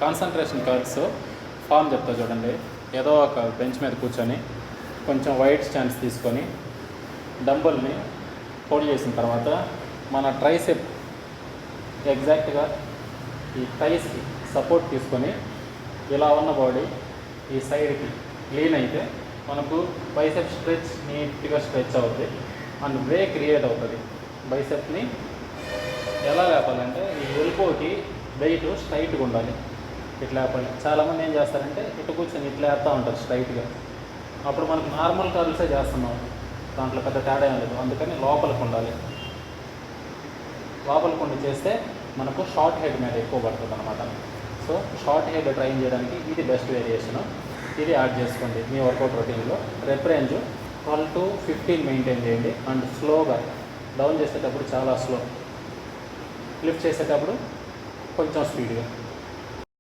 Concentration curves form చెప్తా చూడండి. ఏదో ఒక బెంచ్ మీద కూర్చొని కొంచెం వైట్ స్టాండ్స్ తీసుకొని డంబుల్ని హోల్డ్ చేసిన తర్వాత మన ట్రైసెప్ ఎగ్జాక్ట్గా ఈ థైస్కి సపోర్ట్ తీసుకొని ఇలా ఉన్న బాడీ ఈ సైడ్కి లీన్ అయితే మనకు బైసెప్ స్ట్రెచ్ నీట్గా స్ట్రెచ్ అవుతుంది అండ్ వే క్రియేట్ అవుతుంది. బైసెప్ని ఎలా లేపాలంటే ఈ ఎల్బోకి వెయిట్ స్ట్రైట్గా ఉండాలి, ఇట్లా లేపాలి. చాలామంది ఏం చేస్తారంటే ఇటు కూర్చొని ఇట్లా వేస్తూ ఉంటారు స్ట్రైట్గా. అప్పుడు మనకు నార్మల్ కర్ల్సే చేస్తున్నాం, దాంట్లో పెద్ద తేడా ఏం లేదు. అందుకని లోపలికి ఉండాలి. లోపలికి ఉండి చేస్తే మనకు షార్ట్ హెడ్ మీద ఎక్కువ పడుతుంది అనమాట. సో షార్ట్ హెడ్ ట్రైన్ చేయడానికి ఇది బెస్ట్ వేరియేషను. ఇది యాడ్ చేసుకోండి మీ వర్కౌట్ రొటీన్లో. రెప్ రేంజ్ 12 to 15 మెయింటైన్ చేయండి అండ్ స్లోగా డౌన్ చేసేటప్పుడు చాలా స్లో, లిఫ్ట్ చేసేటప్పుడు కొంచెం స్పీడ్గా.